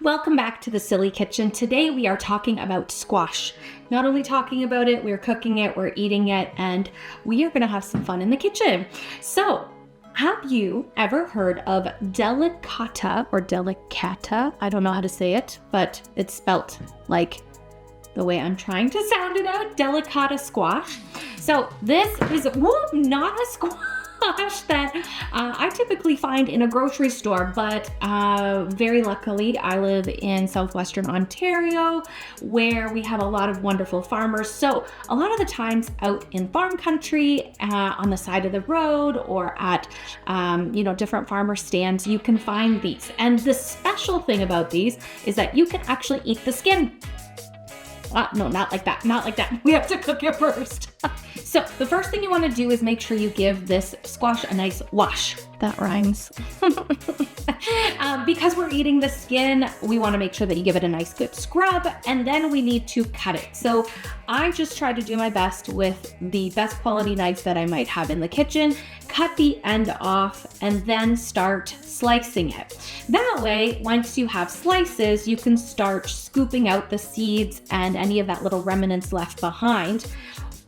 Welcome back to the Silly Kitchen. Today we are talking about squash. Not only talking about it, we're cooking it, we're eating it, and we are going to have some fun in the kitchen. So, have you ever heard of delicata or delicata? I don't know how to say it, but it's spelt like the way I'm trying to sound it out, delicata squash. So this is not a squash that I typically find in a grocery store, but very luckily I live in southwestern Ontario where we have a lot of wonderful farmers. So a lot of the times out in farm country, on the side of the road or at different farmer stands, you can find these. And the special thing about these is that you can actually eat the skin. No, not like that. Not like that. We have to cook it first. So the first thing you want to do is make sure you give this squash a nice wash. That rhymes. Because we're eating the skin, we want to make sure that you give it a nice good scrub, and then we need to cut it. So I just try to do my best with the best quality knives that I might have in the kitchen, cut the end off, and then start slicing it. That way, once you have slices, you can start scooping out the seeds and any of that little remnants left behind.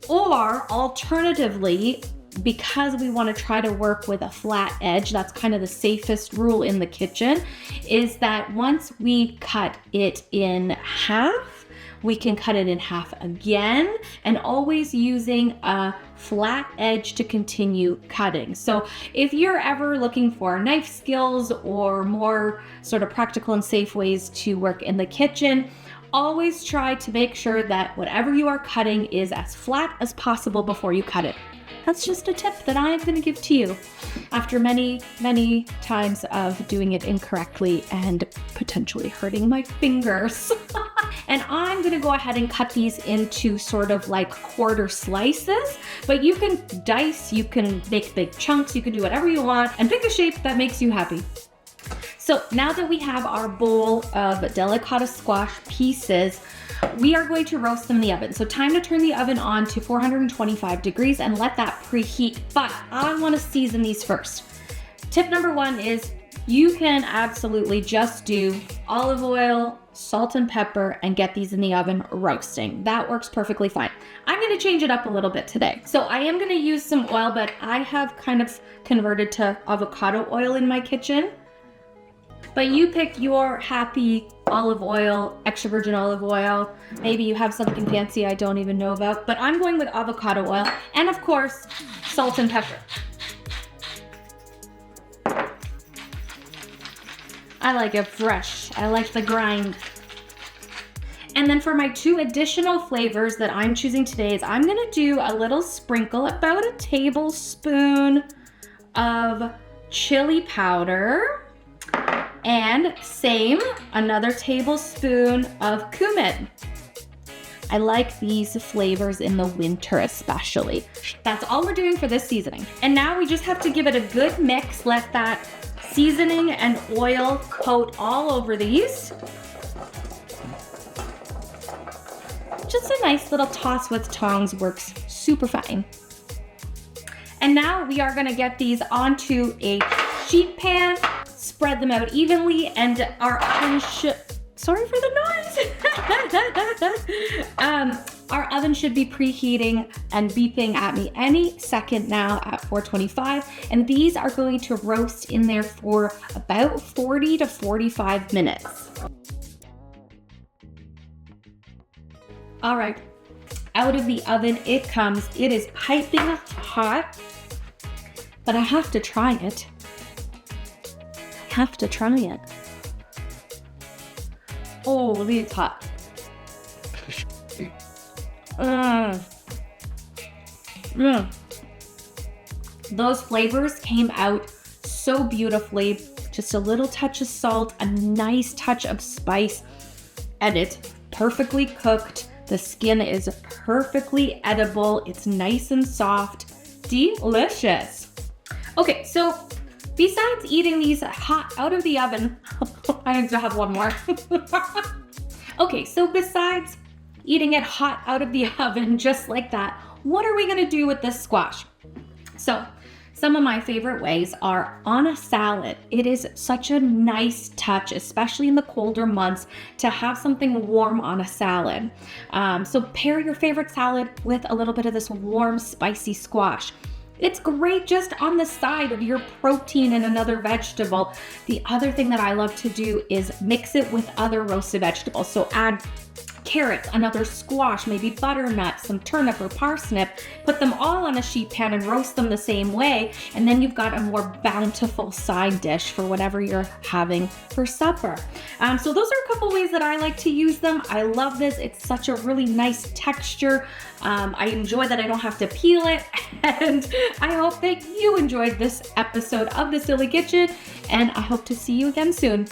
Or alternatively, because we want to try to work with a flat edge, that's kind of the safest rule in the kitchen, is that once we cut it in half, we can cut it in half again, and always using a flat edge to continue cutting. So if you're ever looking for knife skills or more sort of practical and safe ways to work in the kitchen, always try to make sure that whatever you are cutting is as flat as possible before you cut it. That's just a tip that I'm going to give to you after many, many times of doing it incorrectly and potentially hurting my fingers. And I'm going to go ahead and cut these into sort of like quarter slices, but you can dice, you can make big chunks, you can do whatever you want and pick a shape that makes you happy. So now that we have our bowl of delicata squash pieces, we are going to roast them in the oven. So time to turn the oven on to 425 degrees and let that preheat. But I want to season these first. Tip number one is you can absolutely just do olive oil, salt and pepper, and get these in the oven roasting. That works perfectly fine. I'm going to change it up a little bit today. So I am going to use some oil, but I have kind of converted to avocado oil in my kitchen. But you pick your happy olive oil, extra virgin olive oil. Maybe you have something fancy I don't even know about, but I'm going with avocado oil and of course, salt and pepper. I like it fresh. I like the grind. And then for my two additional flavors that I'm choosing today is I'm gonna do a little sprinkle, about a tablespoon of chili powder. And another tablespoon of cumin. I like these flavors in the winter especially. That's all we're doing for this seasoning. And now we just have to give it a good mix. Let that seasoning and oil coat all over these. Just a nice little toss with tongs works super fine. And now we are gonna get these onto a sheet pan. Spread them out evenly, and our oven should, sorry for the noise. Our oven should be preheating and beeping at me any second now at 425, and these are going to roast in there for about 40 to 45 minutes. All right, out of the oven it comes. It is piping hot, but I have to try it. Have to try it. Oh, it's hot. Those flavors came out so beautifully. Just a little touch of salt, a nice touch of spice, and it's perfectly cooked. The skin is perfectly edible. It's nice and soft. Delicious. Okay, so besides eating these hot out of the oven, I have to have one more. Okay, so besides eating it hot out of the oven just like that, what are we gonna do with this squash? So Some of my favorite ways are on a salad. It is such a nice touch, especially in the colder months, to have something warm on a salad. So pair your favorite salad with a little bit of this warm, spicy squash. It's great just on the side of your protein and another vegetable. The other thing that I love to do is mix it with other roasted vegetables. So add carrots, another squash, maybe butternut, some turnip or parsnip, put them all on a sheet pan and roast them the same way. And then you've got a more bountiful side dish for whatever you're having for supper. So those are a couple ways that I like to use them. I love this. It's such a really nice texture. I enjoy that I don't have to peel it. And I hope that you enjoyed this episode of The Silly Kitchen. And I hope to see you again soon.